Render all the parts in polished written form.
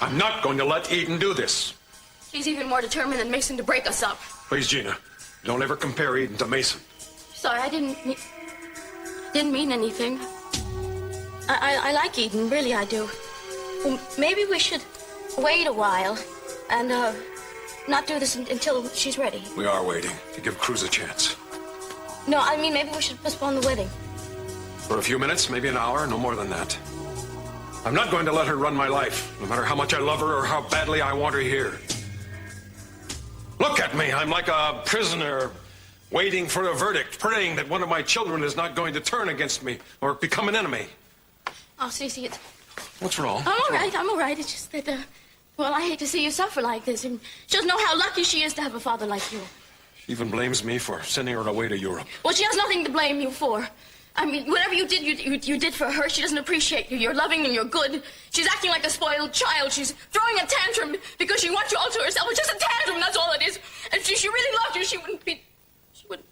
I'm not going to let Eden do this. She's even more determined than Mason to break us up. Please, Gina, don't ever compare Eden to Mason. Sorry, I didn't mean anything. I like Eden, really I do. Well, maybe we should wait a while and not do this until she's ready. We are waiting to give Cruz a chance. No, I mean maybe we should postpone the wedding. For a few minutes, maybe an hour, no more than that. I'm not going to let her run my life, no matter how much I love her or how badly I want her here. Look at me, I'm like a prisoner waiting for a verdict, praying that one of my children is not going to turn against me or become an enemy. Oh, CC, it's... What's wrong? I'm all right. It's just that, well, I hate to see you suffer like this, and she doesn't know how lucky she is to have a father like you. She even blames me for sending her away to Europe. Well, she has nothing to blame you for. I mean, whatever you did, you did for her. She doesn't appreciate you. You're loving and you're good. She's acting like a spoiled child. She's throwing a tantrum because she wants you all to herself. It's just a tantrum, that's all it is. And if she really loved you, she wouldn't be... She wouldn't...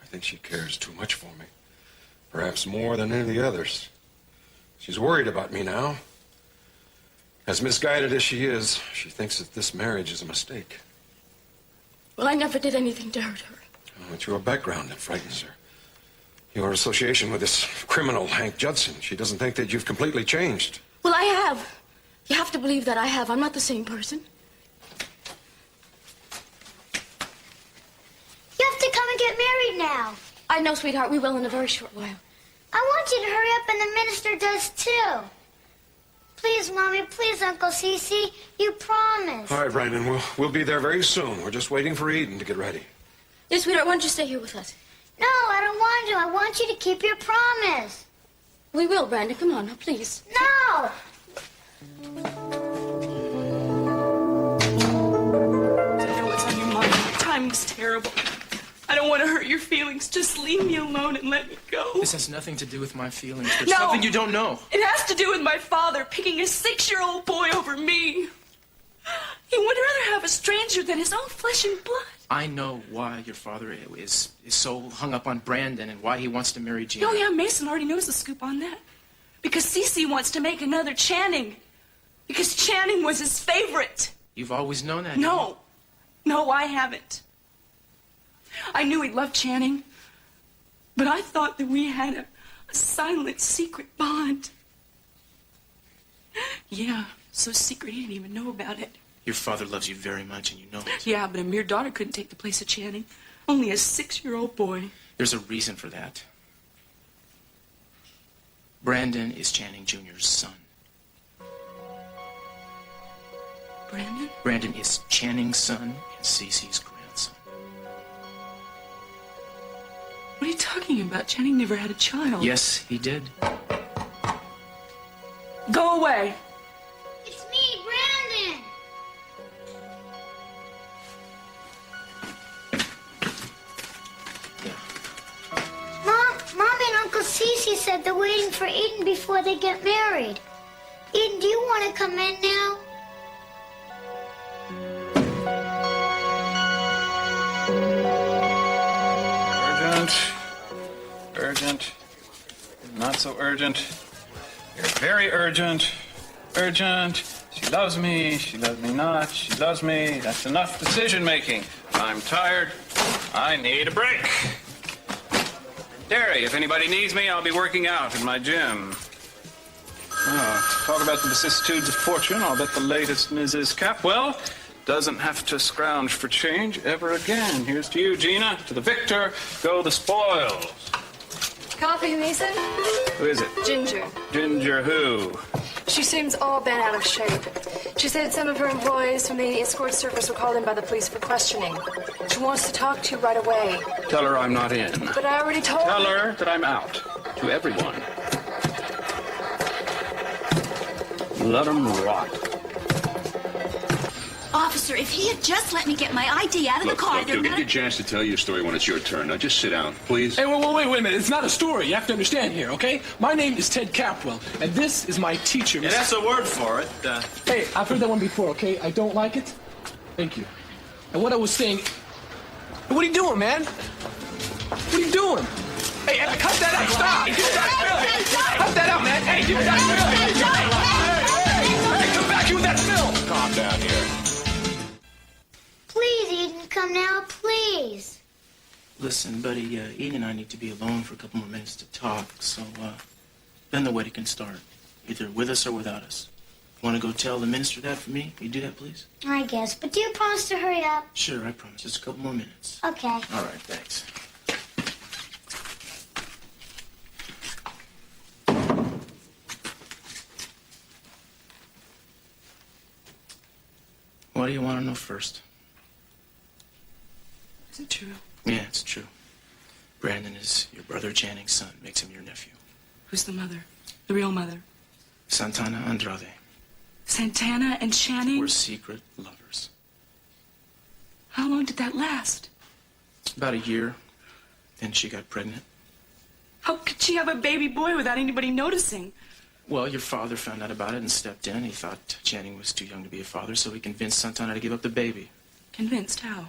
I think she cares too much for me. Perhaps more than any of the others. She's worried about me now. As misguided as she is, she thinks that this marriage is a mistake. Well, I never did anything to hurt her. Oh, it's your background that frightens her. Your association with this criminal, Hank Judson. She doesn't think that you've completely changed. Well, I have. You have to believe that I have. I'm not the same person. You have to come and get married now. I know, sweetheart. We will in a very short while. I want you to hurry up, and the minister does too. Please, Mommy, please, Uncle CC, you promise. All right, Brandon, we'll be there very soon. We're just waiting for Eden to get ready. Yes, sweetheart, why don't you stay here with us? No, I don't want to. I want you to keep your promise. We will, Brandon. Come on, now, please. No! I know what's on your mind. Timing's terrible. I don't want to hurt your feelings. Just leave me alone and let me go. This has nothing to do with my feelings. There's No. something you don't know. It has to do with my father picking a 6-year-old boy over me. He would rather have a stranger than his own flesh and blood. I know why your father is so hung up on Brandon and why he wants to marry Gina. Oh, yeah, Mason already knows the scoop on that. Because CC wants to make another Channing. Because Channing was his favorite. You've always known that. No. No, I haven't. I knew he loved Channing. But I thought that we had a silent, secret bond. Yeah, so secret he didn't even know about it. Your father loves you very much and you know it. Yeah, but a mere daughter couldn't take the place of Channing. Only a 6-year-old boy. There's a reason for that. Brandon is Channing Jr.'s son. Brandon? Brandon is Channing's son and Cece's grandson. What are you talking about? Channing never had a child. Yes, he did. Go away. It's me, Brandon. Mommy and Uncle CC said they're waiting for Eden before they get married. Eden, do you want to come in now? Urgent. Not so urgent. You're very urgent. Urgent. She loves me not. She loves me. That's enough decision making. I'm tired. I need a break. Derry, if anybody needs me, I'll be working out in my gym. Oh, talk about the vicissitudes of fortune. I'll bet the latest Mrs. Capwell doesn't have to scrounge for change ever again. Here's to you, Gina. To the victor go the spoils. Coffee, Mason? Who is it? Ginger. Ginger who? She seems all bent out of shape. She said some of her employees from the escort service were called in by the police for questioning. She wants to talk to you right away. Tell her I'm not in. But I already told Tell her that I'm out. To everyone. Let 'em rot. Officer, if he had just let me get my ID out of the car... Look, you'll get your chance to tell your story when it's your turn. Now, just sit down, please. Hey, wait a minute. It's not a story. You have to understand here, okay? My name is Ted Capwell, and this is my teacher, Yeah, that's a word for it. Hey, I've heard that one before, okay? I don't like it. Thank you. And what I was saying... Hey, what are you doing, man? What are you doing? Hey, cut that out. Stop. Cut that out, man. Hey, stop. down here. Please, Eden, come now, please. Listen, buddy, Eden and I need to be alone for a couple more minutes to talk, so, then the wedding can start, either with us or without us. Want to go tell the minister that for me? Will you do that, please? I guess, but do you promise to hurry up? Sure, I promise. Just a couple more minutes. Okay. All right, thanks. What do you want to know first? Is it true? Yeah, it's true. Brandon is your brother Channing's son. Makes him your nephew. Who's the mother? The real mother? Santana Andrade. Santana and Channing? We're secret lovers. How long did that last? About a year. Then she got pregnant. How could she have a baby boy without anybody noticing? Well, your father found out about it and stepped in. He thought Channing was too young to be a father, so he convinced Santana to give up the baby. Convinced? How?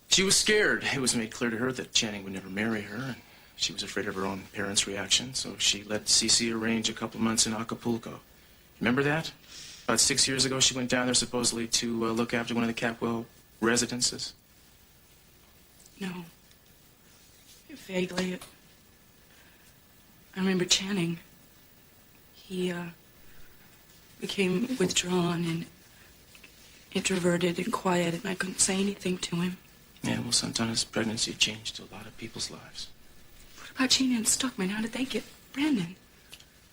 She was scared. It was made clear to her that Channing would never marry her, and she was afraid of her own parents' reaction, so she let CC arrange a couple months in Acapulco. Remember that? About 6 years ago, she went down there supposedly to look after one of the Capwell residences. No. Vaguely. I remember Channing. He, became withdrawn and introverted and quiet, and I couldn't say anything to him. Yeah, well, Santana's pregnancy changed a lot of people's lives. What about Gina and Stockman? How did they get Brandon?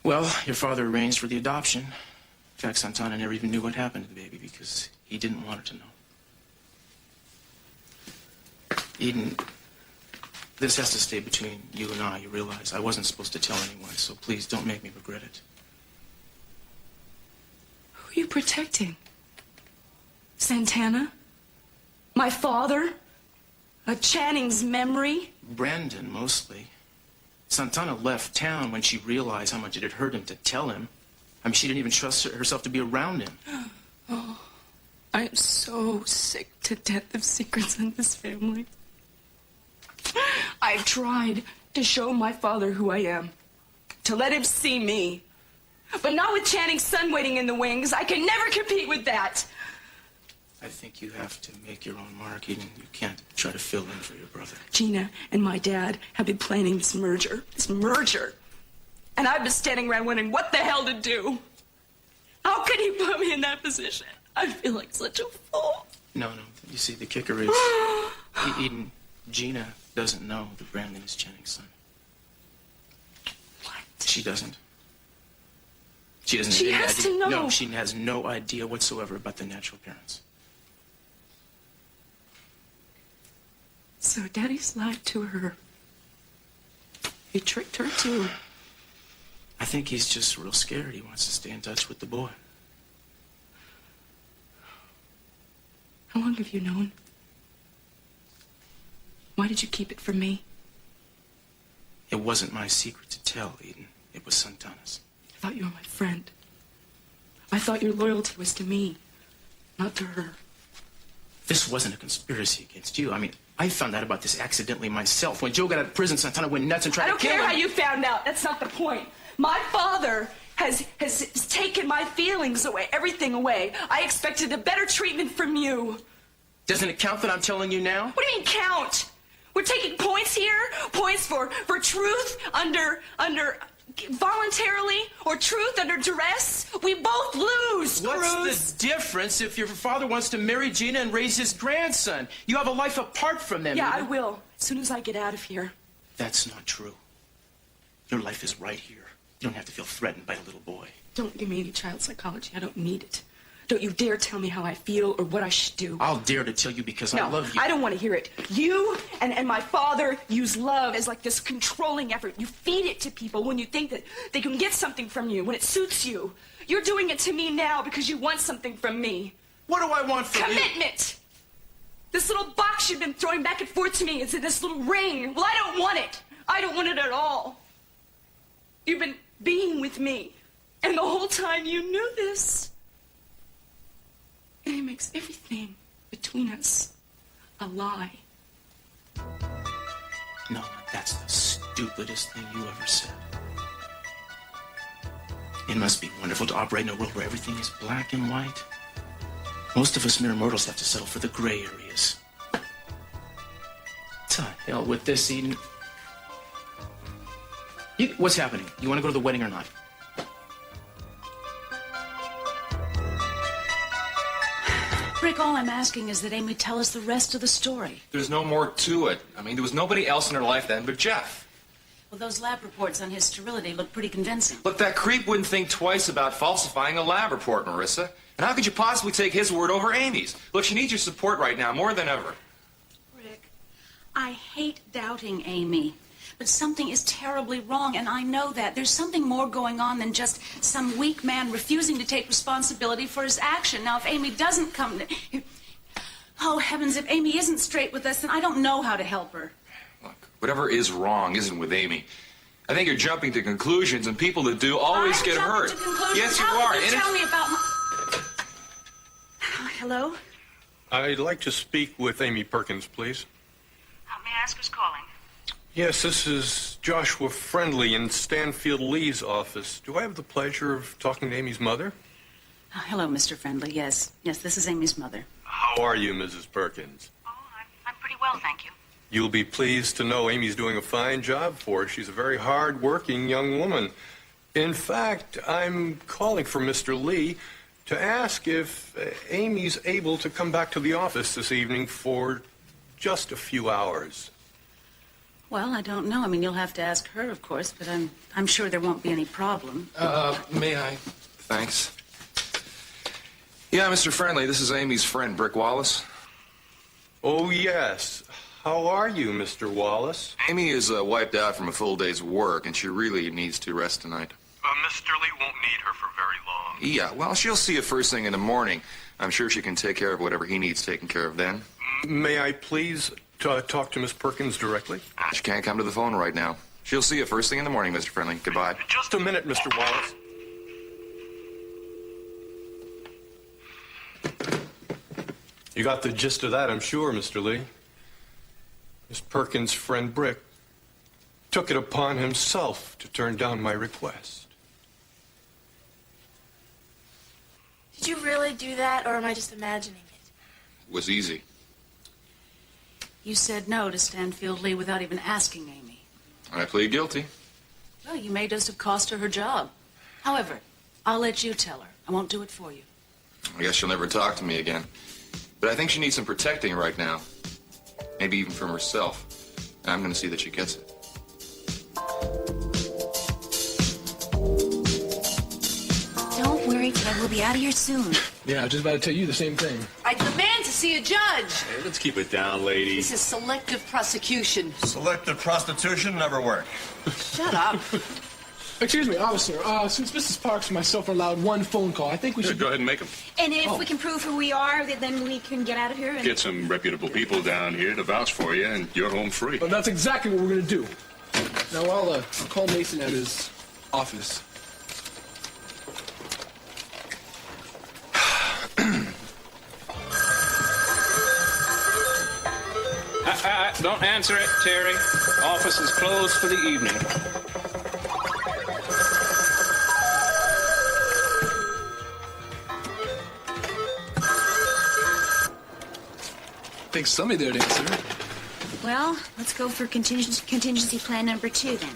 Well, your father arranged for the adoption. In fact, Santana never even knew what happened to the baby because he didn't want her to know. Eden, this has to stay between you and I. You realize I wasn't supposed to tell anyone, so please don't make me regret it. Who are you protecting? Santana? My father? Channing's memory? Brandon, mostly. Santana left town when she realized how much it had hurt him to tell him. I mean, she didn't even trust herself to be around him. Oh, I'm so sick to death of secrets in this family. I've tried to show my father who I am, to let him see me. But not with Channing's son waiting in the wings. I can never compete with that. I think you have to make your own mark, Eden. You can't try to fill in for your brother. Gina and my dad have been planning this merger. And I've been standing around wondering what the hell to do. How could he put me in that position? I feel like such a fool. No. You see, the kicker is, Eden, Gina doesn't know that Brandon is Channing's son. What? She doesn't. She doesn't She have any has idea. to know. No, she has no idea whatsoever about the natural parents. So Daddy's lied to her. He tricked her too. I think he's just real scared. He wants to stay in touch with the boy. How long have you known? Why did you keep it from me? It wasn't my secret to tell, Eden. It was Santana's. I thought you were my friend. I thought your loyalty was to me, not to her. This wasn't a conspiracy against you. I mean, I found out about this accidentally myself. When Joe got out of prison, Santana went nuts and tried to kill him. I don't care how you found out. That's not the point. My father has taken my feelings away, everything away. I expected a better treatment from you. Doesn't it count that I'm telling you now? What do you mean count? We're taking points here? Points for truth under voluntarily or truth under duress? We both lose, Cruz. What's the difference if your father wants to marry Gina and raise his grandson? You have a life apart from them. Yeah, Eden. I will. As soon as I get out of here. That's not true. Your life is right here. You don't have to feel threatened by a little boy. Don't give me any child psychology. I don't need it. Don't you dare tell me how I feel or what I should do. I'll dare to tell you because I love you. I don't want to hear it. You and my father use love as like this controlling effort. You feed it to people when you think that they can get something from you, when it suits you. You're doing it to me now because you want something from me. What do I want from you? Commitment! This little box you've been throwing back and forth to me is in this little ring. Well, I don't want it. I don't want it at all. You've been being with me, and the whole time you knew this. And it makes everything between us a lie. No, that's the stupidest thing you ever said. It must be wonderful to operate in a world where everything is black and white. Most of us mere mortals have to settle for the gray areas. To hell with this, Eden. What's happening? You want to go to the wedding or not? Rick, all I'm asking is that Amy tell us the rest of the story. There's no more to it. I mean, there was nobody else in her life then but Jeff. Well, those lab reports on his sterility look pretty convincing. Look, that creep wouldn't think twice about falsifying a lab report, Marissa. And how could you possibly take his word over Amy's? Look, she needs your support right now, more than ever. Rick, I hate doubting Amy. But something is terribly wrong, and I know that. There's something more going on than just some weak man refusing to take responsibility for his action. Now, if Amy doesn't come to... Oh, heavens, if Amy isn't straight with us, then I don't know how to help her. Look, whatever is wrong isn't with Amy. I think you're jumping to conclusions, and people that do always get hurt. Yes, you are. How can you tell me about my... Hello? I'd like to speak with Amy Perkins, please. May I ask who's calling? Yes, this is Joshua Friendly in Stanfield Lee's office. Do I have the pleasure of talking to Amy's mother? Hello, Mr. Friendly. Yes, this is Amy's mother. How are you, Mrs. Perkins? Oh, I'm pretty well, thank you. You'll be pleased to know Amy's doing a fine job for her. She's a very hard-working young woman. In fact, I'm calling for Mr. Lee to ask if Amy's able to come back to the office this evening for just a few hours. Well, I don't know. I mean, you'll have to ask her, of course, but I'm sure there won't be any problem. May I? Thanks. Yeah, Mr. Friendly, this is Amy's friend, Brick Wallace. Oh, yes. How are you, Mr. Wallace? Amy is wiped out from a full day's work, and she really needs to rest tonight. Mr. Lee won't need her for very long. Yeah, well, she'll see you first thing in the morning. I'm sure she can take care of whatever he needs taken care of then. May I please talk to Miss Perkins directly? She can't come to the phone right now. She'll see you first thing in the morning, Mr. Friendly. Goodbye. Just a minute, Mr. Wallace. You got the gist of that, I'm sure, Mr. Lee. Miss Perkins' friend Brick took it upon himself to turn down my request. Did you really do that, or am I just imagining it? It was easy. You said no to Stanfield Lee without even asking Amy. I plead guilty. Well, you may just have cost her her job. However, I'll let you tell her. I won't do it for you. I guess she'll never talk to me again. But I think she needs some protecting right now. Maybe even from herself. And I'm going to see that she gets it. Don't worry, Ted. We'll be out of here soon. Yeah, I was just about to tell you the same thing. I demand to see a judge. Hey, let's keep it down, lady. This is selective prosecution. Selective prostitution never worked. Shut up. Excuse me, officer. Since Mrs. Parks and myself are allowed one phone call, I think we should... Go ahead and make them. And if we can prove who we are, then we can get out of here and... Get some reputable people down here to vouch for you, and you're home free. Well, that's exactly what we're going to do. Now, I'll call Mason at his office. Don't answer it, Terry. Office is closed for the evening. I think somebody there'd answer. Well, let's go for contingency plan number 2, then.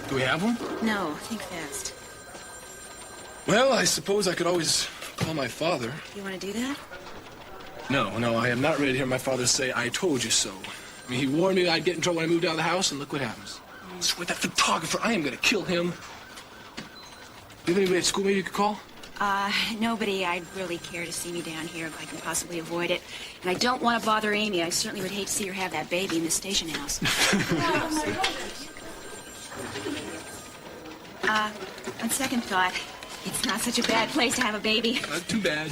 Do we have one? No, think fast. Well, I suppose I could always call my father. You want to do that? No, I am not ready to hear my father say, "I told you so." I mean, he warned me I'd get in trouble when I moved out of the house, and look what happens. I swear, that photographer, I am going to kill him. Do you have anybody at school maybe you could call? Nobody I'd really care to see me down here if I can possibly avoid it. And I don't want to bother Amy. I certainly would hate to see her have that baby in the station house. On second thought, it's not such a bad place to have a baby. Not too bad.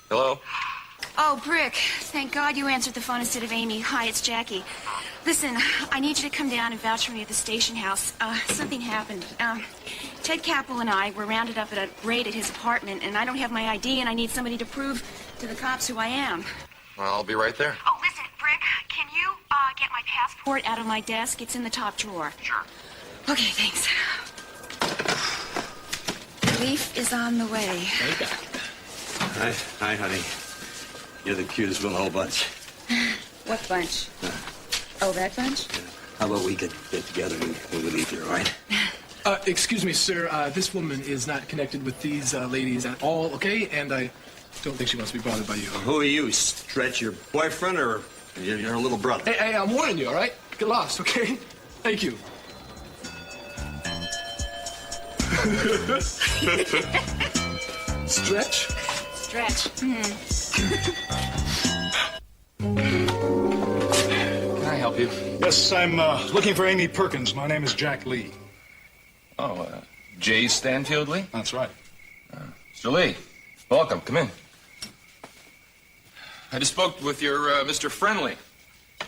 Hello? Oh, Brick. Thank God you answered the phone instead of Amy. Hi, it's Jackie. Listen, I need you to come down and vouch for me at the station house. Something happened. Ted Capel and I were rounded up at a raid at his apartment, and I don't have my ID, and I need somebody to prove to the cops who I am. Well, I'll be right there. Oh, listen, Brick, can you get my passport? report out of my desk. It's in the top drawer. Sure. Okay, thanks. Relief is on the way. Hi, honey. You're the cutest one of the whole bunch. What bunch? Oh, that bunch? How about we get together and we leave here, all right? Excuse me, sir. This woman is not connected with these ladies at all, okay? And I don't think she wants to be bothered by you. Who are you, Stretch? Your boyfriend or your little brother? Hey, I'm warning you, all right? Get lost, okay? Thank you. Stretch? Stretch. Can I help you? Yes, I'm looking for Amy Perkins. My name is Jack Lee. Oh, J. Stanfield Lee? That's right. Mr. Lee, welcome. Come in. I just spoke with your Mr. Friendly.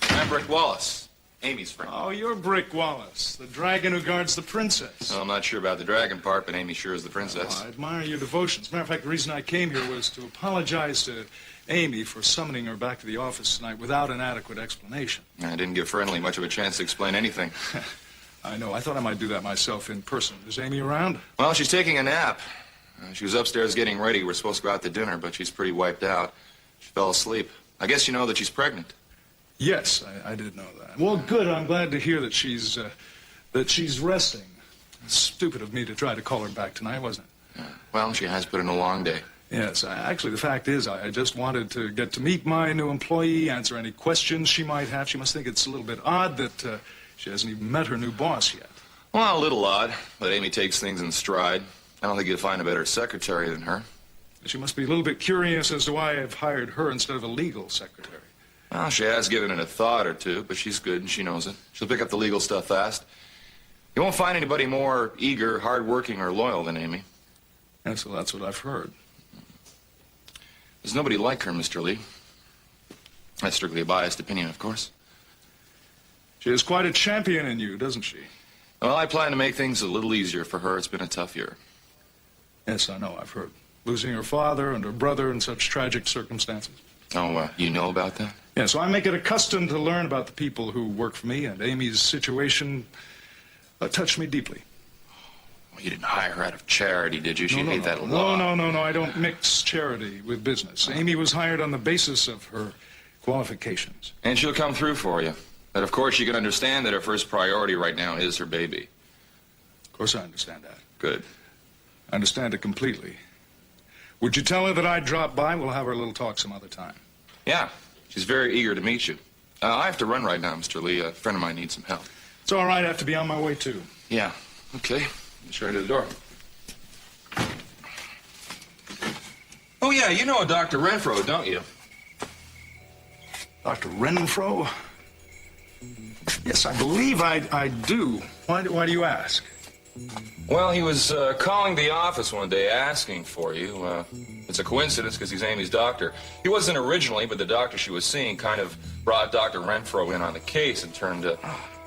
I'm Brick Wallace, Amy's friend. Oh, you're Brick Wallace, the dragon who guards the princess. Well, I'm not sure about the dragon part, but Amy sure is the princess. Oh, I admire your devotion. As a matter of fact, the reason I came here was to apologize to Amy for summoning her back to the office tonight without an adequate explanation. I didn't give Friendly much of a chance to explain anything. I know. I thought I might do that myself in person. Is Amy around? Well, she's taking a nap. She was upstairs getting ready. We're supposed to go out to dinner, but she's pretty wiped out. She fell asleep. I guess you know that she's pregnant. Yes, I did know that. Well, good. I'm glad to hear that she's resting. It's stupid of me to try to call her back tonight, wasn't it? Well, she has put in a long day. Yes, actually, the fact is, I just wanted to get to meet my new employee, answer any questions she might have. She must think it's a little bit odd that she hasn't even met her new boss yet. Well, a little odd, but Amy takes things in stride. I don't think you'll find a better secretary than her. She must be a little bit curious as to why I've hired her instead of a legal secretary. Well, she has given it a thought or two, but she's good and she knows it. She'll pick up the legal stuff fast. You won't find anybody more eager, hardworking, or loyal than Amy. Yes, well, that's what I've heard. There's nobody like her, Mr. Lee. That's strictly a biased opinion, of course. She is quite a champion in you, doesn't she? Well, I plan to make things a little easier for her. It's been a tough year. Yes, I know. I've heard. Losing her father and her brother in such tragic circumstances. Oh, you know about that? Yeah, so I make it a custom to learn about the people who work for me, and Amy's situation touched me deeply. Well, you didn't hire her out of charity, did you? She made that a law. No. I don't mix charity with business. Amy was hired on the basis of her qualifications. And she'll come through for you. But, of course, you can understand that her first priority right now is her baby. Of course I understand that. Good. I understand it completely. Would you tell her that I'd drop by? We'll have our little talk some other time. Yeah, she's very eager to meet you. I have to run right now, Mr. Lee. A friend of mine needs some help. It's all right. I have to be on my way, too. Yeah, okay. Sure to the door. Oh, yeah, you know Dr. Renfro, don't you? Dr. Renfro? Yes, I believe I do. Why do you ask? Well, he was calling the office one day asking for you. It's a coincidence because he's Amy's doctor. He wasn't originally, but the doctor she was seeing kind of brought Dr. Renfro in on the case and turned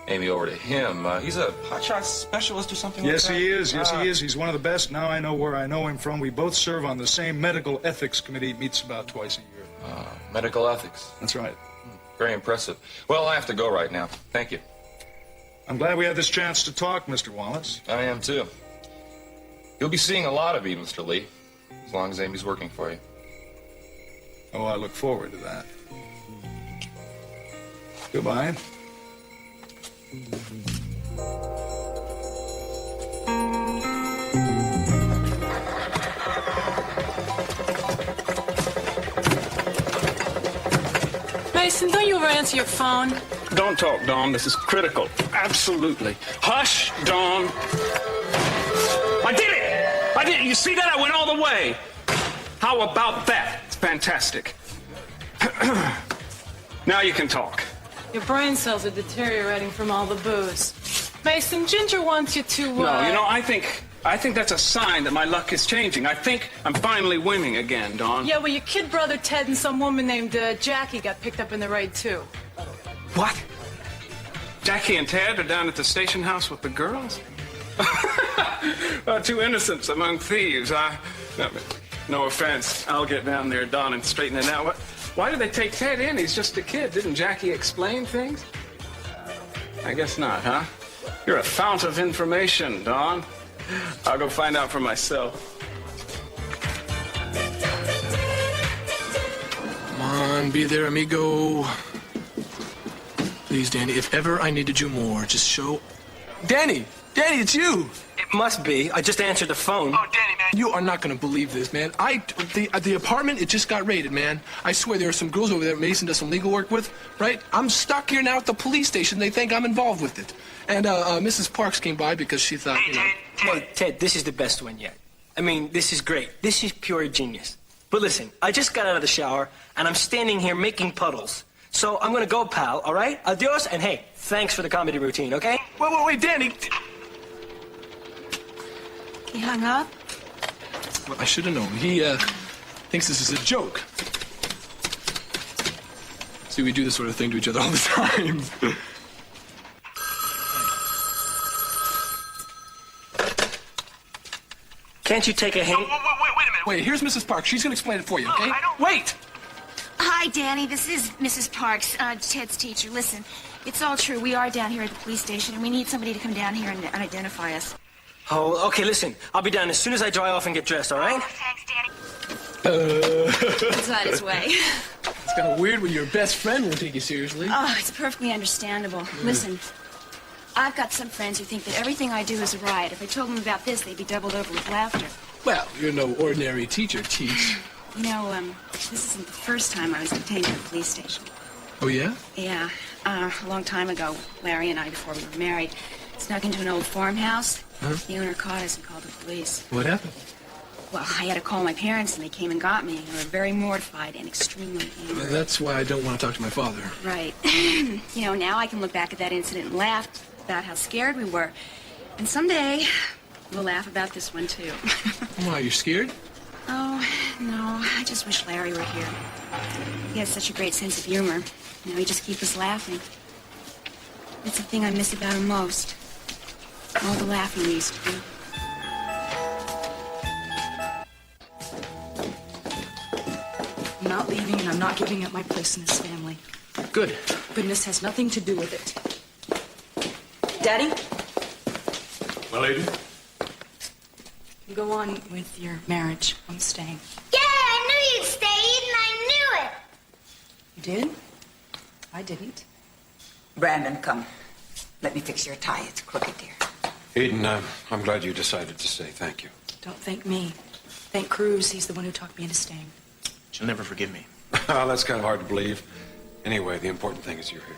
Amy over to him. He's a hotshot specialist or something Yes, like that? he is. Yes, he is. He's one of the best. Now I know where I know him from. We both serve on the same medical ethics committee. It meets about twice a year. Medical ethics. That's right. Very impressive. Well, I have to go right now. Thank you. I'm glad we had this chance to talk, Mr. Wallace. I am, too. You'll be seeing a lot of me, Mr. Lee, as long as Amy's working for you. Oh, I look forward to that. Goodbye. Mason, don't you ever answer your phone? Don't talk, Dawn. This is critical. Absolutely. Hush, Dawn. I did it! I did it! You see that? I went all the way. How about that? It's fantastic. Now you can talk. Your brain cells are deteriorating from all the booze. Mason, Ginger wants you to, No, you know, I think that's a sign that my luck is changing. I think I'm finally winning again, Dawn. Yeah, well, your kid brother Ted and some woman named Jackie got picked up in the raid, too. What? Jackie and Ted are down at the station house with the girls? Two innocents among thieves. No offense. I'll get down there, Don, and straighten it out. Why did they take Ted in? He's just a kid. Didn't Jackie explain things? I guess not, huh? You're a fount of information, Dawn. I'll go find out for myself. Come on, be there, amigo. Please, Danny, if ever I needed you more, just show... Danny! Danny, it's you! It must be. I just answered the phone. Oh, Danny, man, you are not going to believe this, man. The apartment, it just got raided, man. I swear there are some girls over there Mason does some legal work with, right? I'm stuck here now at the police station. They think I'm involved with it. And Mrs. Parks came by because she thought, you know... Hey, Ted, this is the best one yet. I mean, this is great. This is pure genius. But listen, I just got out of the shower, and I'm standing here making puddles. So I'm going to go, pal, all right? Adios, and hey, thanks for the comedy routine, okay? Wait, Danny... He hung up? Well, I should have known. He thinks this is a joke. See, we do this sort of thing to each other all the time. Can't you take a hint? Wait a minute. Wait, here's Mrs. Parks. She's going to explain it for you, okay? Wait! Hi, Danny. This is Mrs. Parks, Ted's teacher. Listen, it's all true. We are down here at the police station, and we need somebody to come down here and identify us. Oh, okay, listen. I'll be down as soon as I dry off and get dressed, all right? Thanks, Danny. He's on his way. It's kind of weird when your best friend won't take you seriously. Oh, it's perfectly understandable. Listen, I've got some friends who think that everything I do is a riot. If I told them about this, they'd be doubled over with laughter. Well, you're no ordinary teacher, Teach. You know, this isn't the first time I was detained at the police station. Oh, yeah? Yeah. A long time ago, Larry and I, before we were married, snuck into an old farmhouse. Huh? The owner caught us and called the police. What happened? Well, I had to call my parents, and they came and got me. They were very mortified and extremely angry. Well, that's why I don't want to talk to my father. Right. You know, now I can look back at that incident and laugh about how scared we were. And someday, we'll laugh about this one, too. Why, you're scared? Oh, no. I just wish Larry were here. He has such a great sense of humor. You know, he just keeps us laughing. It's the thing I miss about him most. All the laughing we used to do. I'm not leaving, and I'm not giving up my place in this family. Good. Goodness has nothing to do with it. Daddy? Well, Aiden? You go on with your marriage. I'm staying. Yeah, I knew you'd stay, Eden. I knew it. You did? I didn't. Brandon, come. Let me fix your tie. It's crooked, dear. Eden, I'm glad you decided to stay. Thank you. Don't thank me. Thank Cruz. He's the one who talked me into staying. She'll never forgive me. That's kind of hard to believe. Anyway, the important thing is you're here.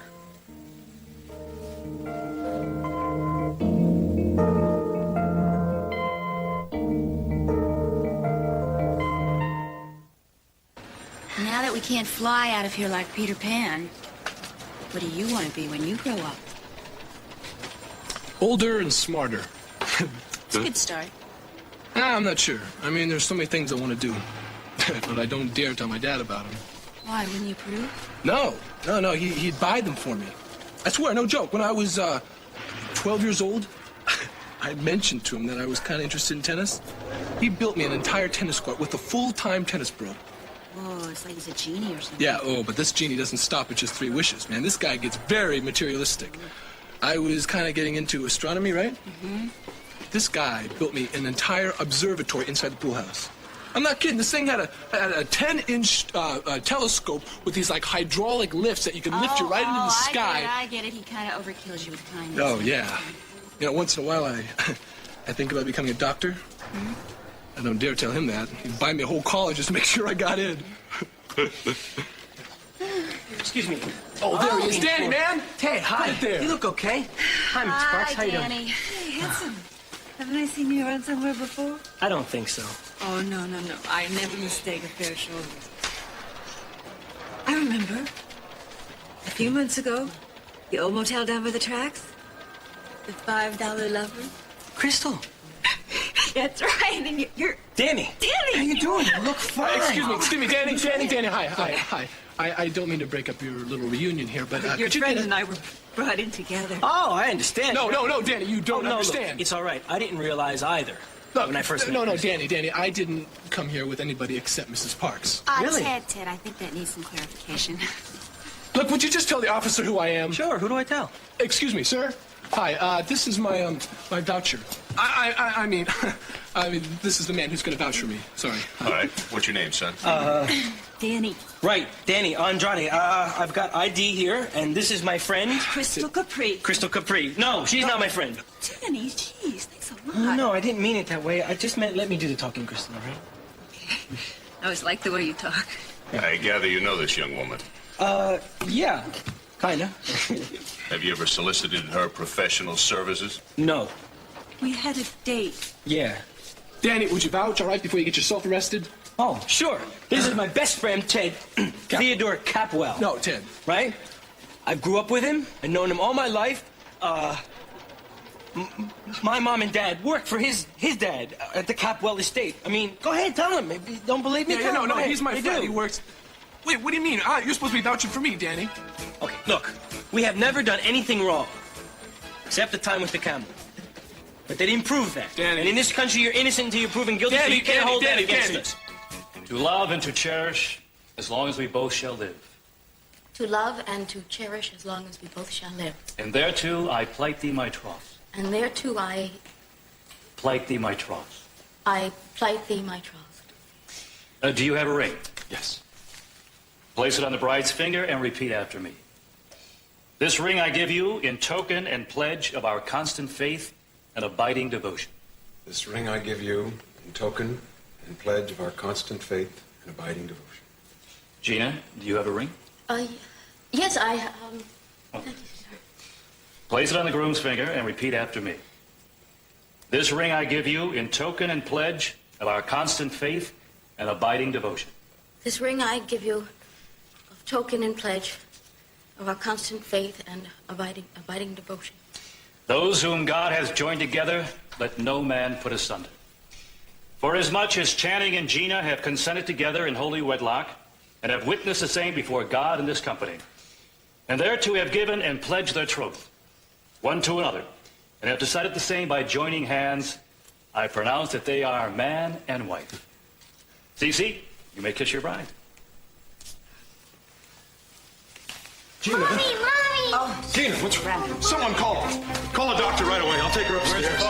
Now that we can't fly out of here like Peter Pan, what do you want to be when you grow up? Older and smarter. It's a good start. I'm not sure. I mean, there's so many things I want to do. But I don't dare tell my dad about them. Why, wouldn't you approve? No. He'd buy them for me. I swear, no joke. When I was 12 years old, I mentioned to him that I was kind of interested in tennis. He built me an entire tennis court with a full-time tennis pro. Whoa, it's like he's a genie or something. Yeah, but this genie doesn't stop at just 3 wishes, man. This guy gets very materialistic. I was kind of getting into astronomy, right? Mm-hmm. This guy built me an entire observatory inside the pool house. I'm not kidding. This thing had a 10-inch telescope with these, like, hydraulic lifts that you can lift you right into the sky. I get it. He kind of overkills you with kindness. Oh, yeah. You know, once in a while, I think about becoming a doctor. Mm-hmm. I don't dare tell him that. He'd buy me a whole college just to make sure I got in. Excuse me. Oh, there he is. Danny, man. Ted, hi. Right there. You look okay. Hi, Mr. Parks. How you doing? Danny. Hey, handsome. Haven't I seen you around somewhere before? I don't think so. Oh, no. I never mistake a pair of shoulders. I remember. A few months ago, the old motel down by the tracks. The $5 lover. Crystal. That's right. And you're... Danny. How you doing? You look fine. Excuse me, Danny. Hi. I don't mean to break up your little reunion here, but your friend and I were brought in together. Oh, I understand. No, Danny, you don't understand. Look, it's all right. I didn't realize either. Look, when I first met no, Chris. Danny, I didn't come here with anybody except Mrs. Parks. Really? Ted, I think that needs some clarification. Look, would you just tell the officer who I am? Sure, who do I tell? Excuse me, sir. Hi, this is my voucher. I mean, this is the man who's going to vouch for me. Sorry. All right. What's your name, son? Danny. Right, Danny, Andrade. I've got ID here, and this is my friend. Crystal Capri. Crystal Capri. No, she's not my friend. Danny, jeez, thanks a lot. Oh, no, I didn't mean it that way. I just meant let me do the talking, Crystal, all right? I always like the way you talk. I gather you know this young woman. Yeah, kinda. Have you ever solicited her professional services? No. We had a date. Yeah. Danny, would you vouch, all right, before you get yourself arrested? Oh, sure. This is my best friend, Ted. Theodore Capwell. No, Ted. Right? I grew up with him. I've known him all my life. My mom and dad worked for his dad at the Capwell estate. I mean, go ahead, tell him. If you don't believe me, Yeah, tell him. no, Go ahead. he's my They friend. do. He works... Wait, what do you mean? You're supposed to be vouching for me, Danny. Okay, look. We have never done anything wrong. Except the time with the camel. But they didn't prove that. Danny. And in this country, you're innocent until you're proven guilty, so you can't hold that against us. To love and to cherish as long as we both shall live. To love and to cherish as long as we both shall live. And thereto I plight thee my troth. And thereto I Plight thee my troth. plight thee my troth. Do you have a ring? Yes. Place it on the bride's finger and repeat after me. This ring I give you in token and pledge of our constant faith and abiding devotion. This ring I give you in token and pledge of our constant faith and abiding devotion. Gina, do you have a ring? Yes, Thank you, sir. Place it on the groom's finger and repeat after me. This ring I give you in token and pledge of our constant faith and abiding devotion. This ring I give you of token and pledge of our constant faith and abiding devotion. Those whom God has joined together, let no man put asunder. For as much as Channing and Gina have consented together in holy wedlock, and have witnessed the same before God in this company, and thereto have given and pledged their troth, one to another, and have decided the same by joining hands, I pronounce that they are man and wife. CC, you may kiss your bride. Gina. Mommy! Oh, Gina, what's wrong? Someone call a doctor right away. I'll take her upstairs.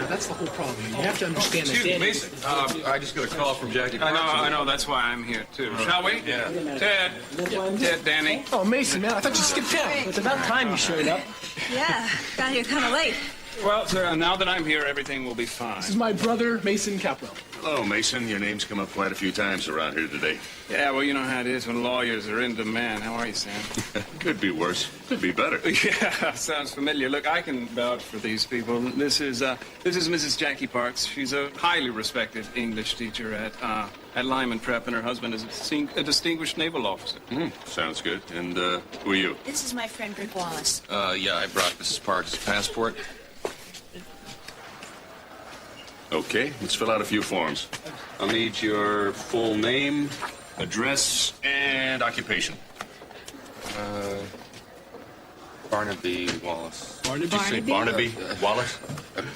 That's the whole problem. You have to understand that. Excuse me, Danny... Mason. I just got a call from Jackie. I know. That's why I'm here too. Shall we? Yeah. Ted, Danny. Oh, Mason, man, I thought you skipped town. It's about time you showed up. Yeah, got here kind of late. Well, sir, now that I'm here, everything will be fine. This is my brother, Mason Capwell. Hello, Mason. Your name's come up quite a few times around here today. Yeah, well, you know how it is when lawyers are in demand. How are you, Sam? Could be worse. Could be better. Yeah, sounds familiar. Look, I can vouch for these people. This is Mrs. Jackie Parks. She's a highly respected English teacher at Lyman Prep, and her husband is a distinguished naval officer. Sounds good. And who are you? This is my friend Rick Wallace. Yeah, I brought Mrs. Parks' passport. Okay, let's fill out a few forms. I'll need your full name, address, and occupation. Barnaby Wallace. Barnaby? Did you say Barnaby Wallace?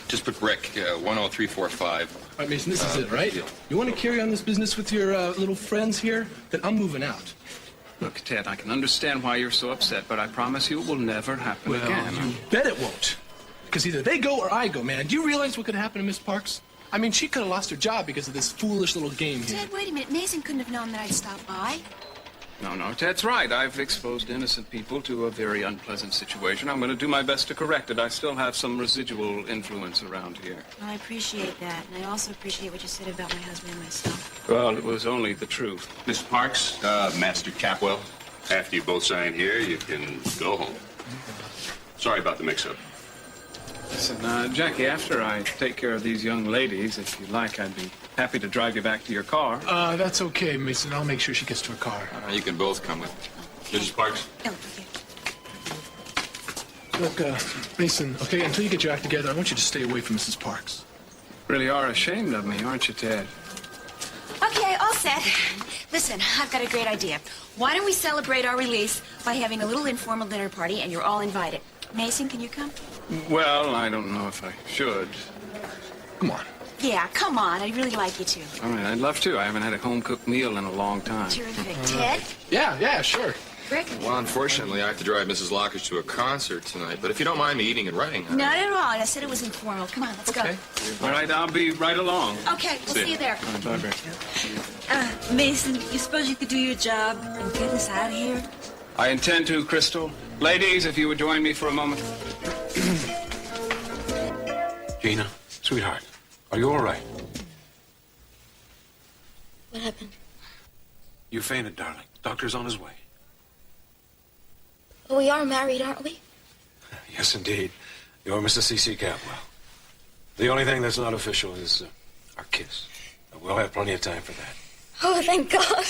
Just put Rick, 10345. All right, Mason, this is it, right? You want to carry on this business with your little friends here? Then I'm moving out. Look, Ted, I can understand why you're so upset, but I promise you it will never happen again. You bet it won't. Because either they go or I go, man. Do you realize what could happen to Miss Parks? I mean, she could have lost her job because of this foolish little game here. Ted, wait a minute. Mason couldn't have known that I'd stop by. No, Ted's right. I've exposed innocent people to a very unpleasant situation. I'm going to do my best to correct it. I still have some residual influence around here. Well, I appreciate that, and I also appreciate what you said about my husband and myself. Well, it was only the truth. Miss Parks, Master Capwell, after you both sign here, you can go home. Sorry about the mix-up. Listen, Jackie, after I take care of these young ladies, if you'd like, I'd be happy to drive you back to your car. That's okay, Mason. I'll make sure she gets to her car. You can both come with me. Mrs. Parks? Oh, okay. Look, Mason, okay, until you get your act together, I want you to stay away from Mrs. Parks. Really are ashamed of me, aren't you, Ted? Okay, all set. Listen, I've got a great idea. Why don't we celebrate our release by having a little informal dinner party, and you're all invited. Mason, can you come? Well, I don't know if I should. Come on. Yeah, come on. I'd really like you to. All right, I'd love to. I haven't had a home-cooked meal in a long time. Terrific. Ted? Yeah, sure. Rick? Well, unfortunately, I have to drive Mrs. Lockridge to a concert tonight. But if you don't mind me eating and writing... Not at all. I said it was informal. Come on, let's go. All right, I'll be right along. Okay, we'll see you there. Bye, Rick. Mason, you suppose you could do your job and get us out of here? I intend to, Crystal. Ladies, if you would join me for a moment. Gina, sweetheart, are you all right? What happened? You fainted, darling. Doctor's on his way. We are married, aren't we? Yes, indeed. You're Mrs. CC Capwell. The only thing that's not official is our kiss. We'll have plenty of time for that. Oh, thank God.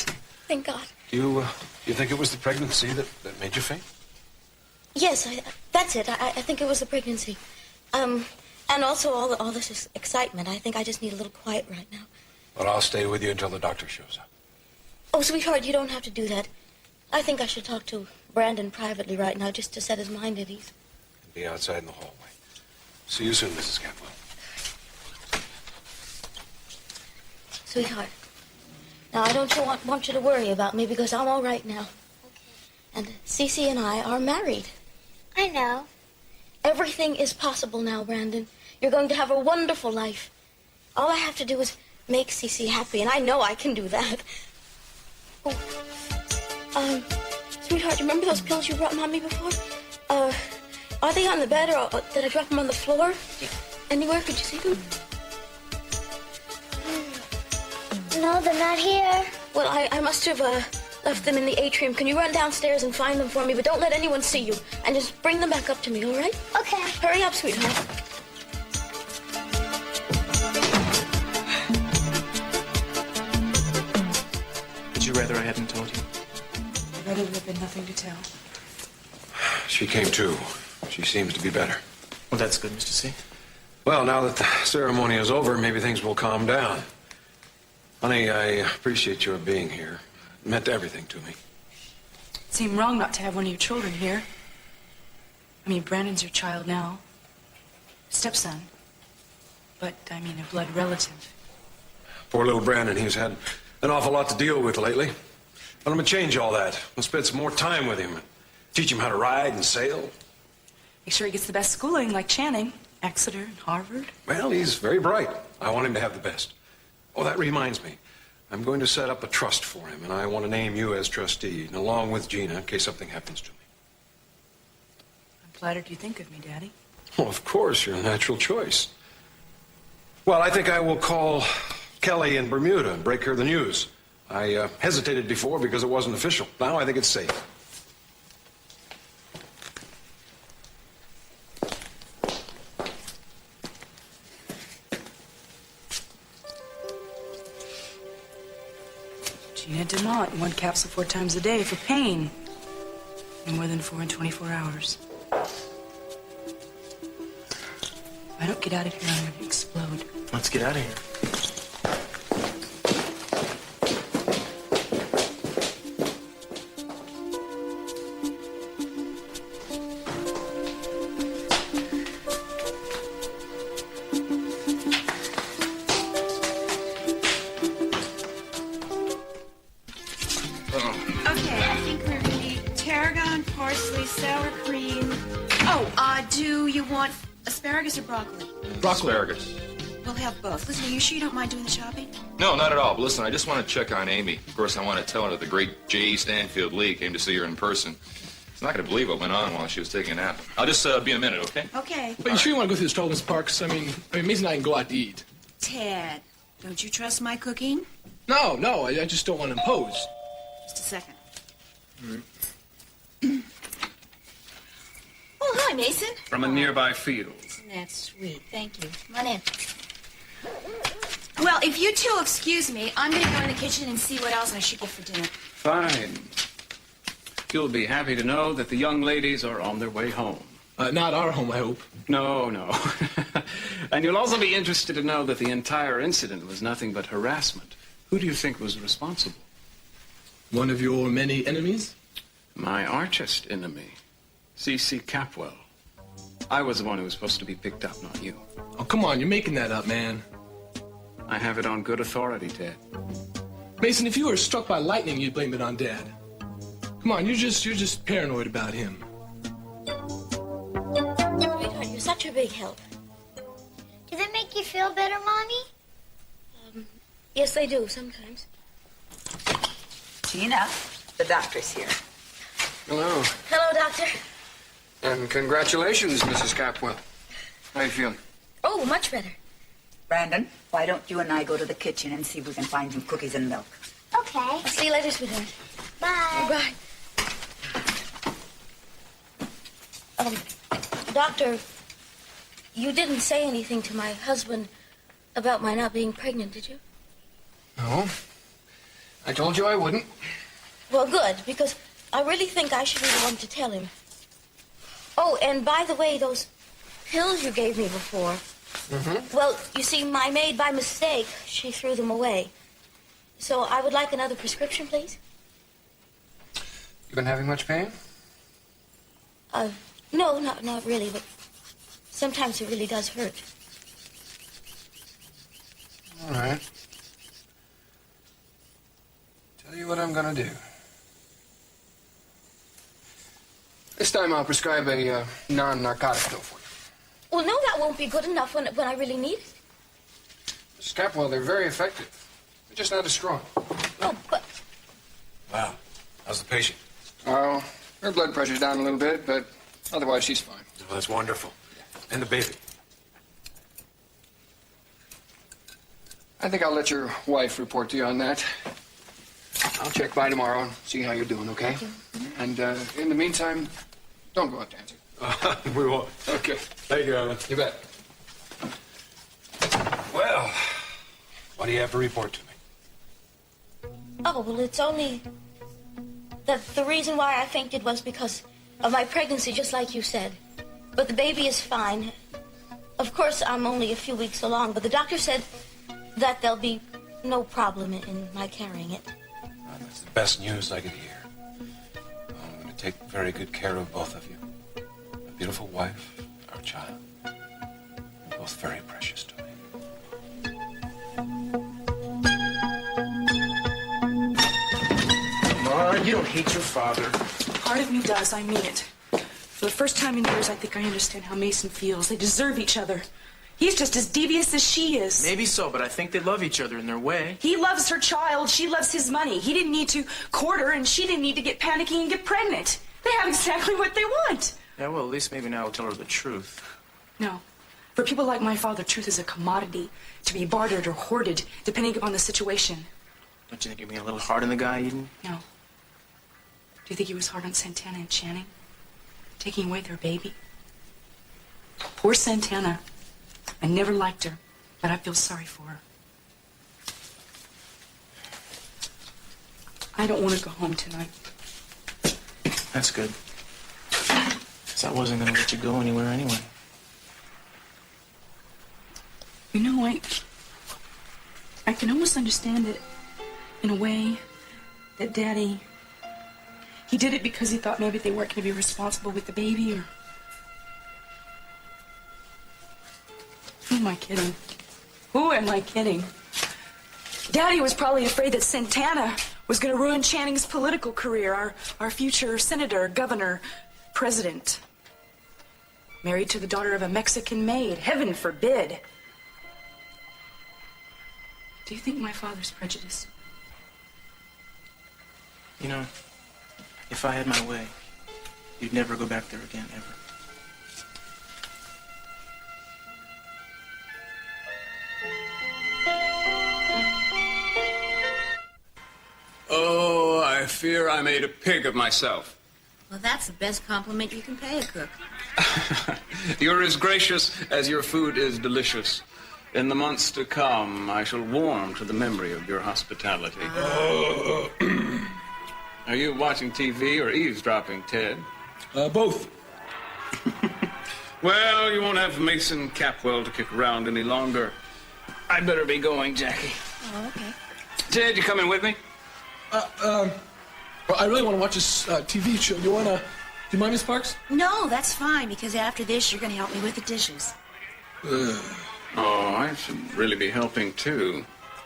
Thank God. You think it was the pregnancy that made you faint? Yes, that's it. I think it was the pregnancy. And also all this excitement. I think I just need a little quiet right now. Well, I'll stay with you until the doctor shows up. Oh, sweetheart, you don't have to do that. I think I should talk to Brandon privately right now just to set his mind at ease. Be outside in the hallway. See you soon, Mrs. Capwell. Sweetheart, now I don't want you to worry about me because I'm all right now. Okay. And CC and I are married. I know. Everything is possible now, Brandon. You're going to have a wonderful life. All I have to do is make CC happy, and I know I can do that. Oh, sweetheart, you remember those pills you brought Mommy before? Are they on the bed, or did I drop them on the floor? Anywhere? Could you see them? No, they're not here. Well, I must have left them in the atrium. Can you run downstairs and find them for me? But don't let anyone see you. And just bring them back up to me, all right? Okay. Hurry up, sweetheart. Would you rather I hadn't told you? I'd rather there had been nothing to tell. She came to. She seems to be better. Well, that's good, Mr. C. Well, now that the ceremony is over, maybe things will calm down. Honey, I appreciate your being here. It meant everything to me. It seemed wrong not to have one of your children here. I mean, Brandon's your child now. Stepson. But, I mean, a blood relative. Poor little Brandon, he's had an awful lot to deal with lately. But I'm gonna change all that. I'll spend some more time with him and teach him how to ride and sail. Make sure he gets the best schooling, like Channing, Exeter, and Harvard. Well, he's very bright. I want him to have the best. Oh, that reminds me. I'm going to set up a trust for him, and I want to name you as trustee, and along with Gina, in case something happens to me. I'm flattered you think of me, Daddy. Well, of course, you're a natural choice. Well, I think I will call Kelly in Bermuda and break her the news. I hesitated before because it wasn't official. Now I think it's safe. Gina DeMont, 1 capsule 4 times a day for pain. No more than 4 in 24 hours. If I don't get out of here, I'm going to explode. Let's get out of here. Asparagus or broccoli? Asparagus. We'll have both. Listen, are you sure you don't mind doing the shopping? No, not at all. But listen, I just want to check on Amy. Of course, I want to tell her that the great J. Stanfield Lee came to see her in person. She's not going to believe what went on while she was taking a nap. I'll just be in a minute, okay? Okay. But you sure you want to go through the Stolden's Parks? I mean, Mason and I can go out to eat. Ted, don't you trust my cooking? No, I just don't want to impose. Just a second. Mm-hmm. Oh, hi, Mason. From a nearby field. Isn't that sweet? Thank you. Come on in. Well, if you two will excuse me, I'm going to go in the kitchen and see what else I should get for dinner. Fine. You'll be happy to know that the young ladies are on their way home. Not our home, I hope. No. And you'll also be interested to know that the entire incident was nothing but harassment. Who do you think was responsible? One of your many enemies? My archest enemy, CC Capwell. I was the one who was supposed to be picked up, not you. Oh, come on, you're making that up, man. I have it on good authority, Ted. Mason, if you were struck by lightning, you'd blame it on Dad. Come on, you're just paranoid about him. Sweetheart, you're such a big help. Does it make you feel better, Mommy? Yes, they do, sometimes. Gina, the doctor's here. Hello. Hello, Doctor. And congratulations, Mrs. Capwell. How are you feeling? Oh, much better. Brandon, why don't you and I go to the kitchen and see if we can find some cookies and milk? Okay. I'll see you later, sweetheart. Bye. Bye. Doctor, you didn't say anything to my husband about my not being pregnant, did you? No. I told you I wouldn't. Well, good, because I really think I should be the one to tell him. Oh, and by the way, those pills you gave me before. Mm-hmm. Well, you see, my maid, by mistake, she threw them away. So I would like another prescription, please. You been having much pain? No, not really, but sometimes it really does hurt. All right. Tell you what I'm gonna do. This time I'll prescribe a non-narcotic pill for you. Well, no, that won't be good enough when I really need it. Mrs. Capwell, they're very effective. They're just not as strong. Oh, but... Wow. How's the patient? Oh, her blood pressure's down a little bit, but otherwise she's fine. Well, that's wonderful. And the baby? I think I'll let your wife report to you on that. I'll check by tomorrow and see how you're doing, okay? And in the meantime, don't go out dancing. We won't. Okay. Thank you, Alan. You bet. Well, what do you have to report to me? Oh, well, it's only that the reason why I fainted was because of my pregnancy, just like you said. But the baby is fine. Of course, I'm only a few weeks along, but the doctor said that there'll be no problem in my carrying it. That's the best news I could hear. I'm going to take very good care of both of you. My beautiful wife, our child. You're both very precious to me. Ma, you don't hate your father. Part of me does, I mean it. For the first time in years, I think I understand how Mason feels. They deserve each other. He's just as devious as she is. Maybe so, but I think they love each other in their way. He loves her child. She loves his money. He didn't need to court her, and she didn't need to get panicky and get pregnant. They have exactly what they want. Yeah, well, at least maybe now we'll tell her the truth. No. For people like my father, truth is a commodity to be bartered or hoarded, depending upon the situation. Don't you think you're being a little hard on the guy, Eden? No. Do you think he was hard on Santana and Channing? Taking away their baby? Poor Santana. I never liked her, but I feel sorry for her. I don't want to go home tonight. That's good. 'Cause I wasn't going to let you go anywhere anyway. You know, I can almost understand it in a way that Daddy, he did it because he thought maybe they weren't going to be responsible with the baby, or... Who am I kidding? Who am I kidding? Daddy was probably afraid that Santana was going to ruin Channing's political career, our future senator, governor, president. Married to the daughter of a Mexican maid. Heaven forbid. Do you think my father's prejudiced? You know, if I had my way, you'd never go back there again, ever. Oh, I fear I made a pig of myself. Well, that's the best compliment you can pay a cook. You're as gracious as your food is delicious. In the months to come, I shall warm to the memory of your hospitality. Are you watching TV or eavesdropping, Ted? Both. Well, you won't have Mason Capwell to kick around any longer. I'd better be going, Jackie. Oh, okay. Ted, you coming with me? Well, I really want to watch this TV show. Do you mind, Miss Parks? No, that's fine, because after this, you're going to help me with the dishes. Oh, I should really be helping, too.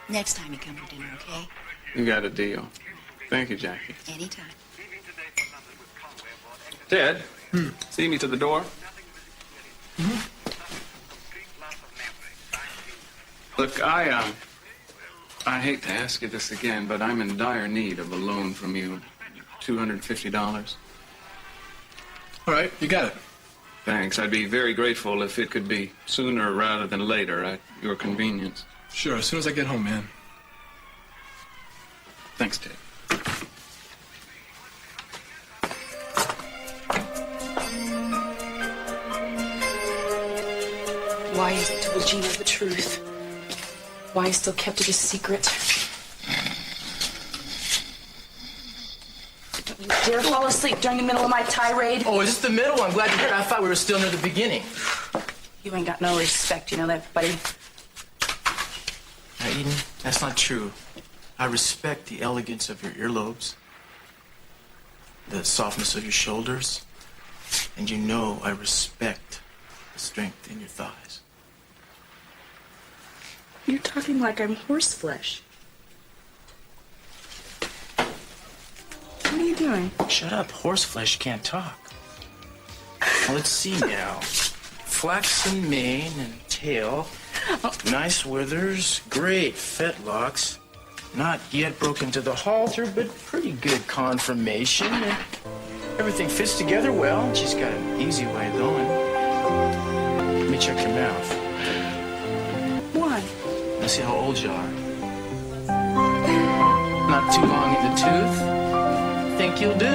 Next time you come for dinner, okay? You got a deal. Thank you, Jackie. Anytime. Ted, see me to the door? Look, I hate to ask you this again, but I'm in dire need of a loan from you. $250. All right, you got it. Thanks. I'd be very grateful if it could be sooner rather than later at your convenience. Sure, as soon as I get home, man. Thanks, Ted. Why hasn't told Gina the truth? Why he still kept it a secret? Don't you dare fall asleep during the middle of my tirade. Oh, is this the middle? I'm glad you're here. I thought we were still near the beginning. You ain't got no respect, you know that, buddy? Now, Eden, that's not true. I respect the elegance of your earlobes, the softness of your shoulders, and you know I respect the strength in your thighs. You're talking like I'm horseflesh. What are you doing? Shut up. Horseflesh can't talk. Now, let's see now. Flaxen mane and tail. Nice withers. Great fetlocks. Not yet broken to the halter, but pretty good conformation. And everything fits together well. She's got an easy way of going. Let me check your mouth. Why? Let's see how old you are. Not too long in the tooth. Think you'll do.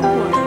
What?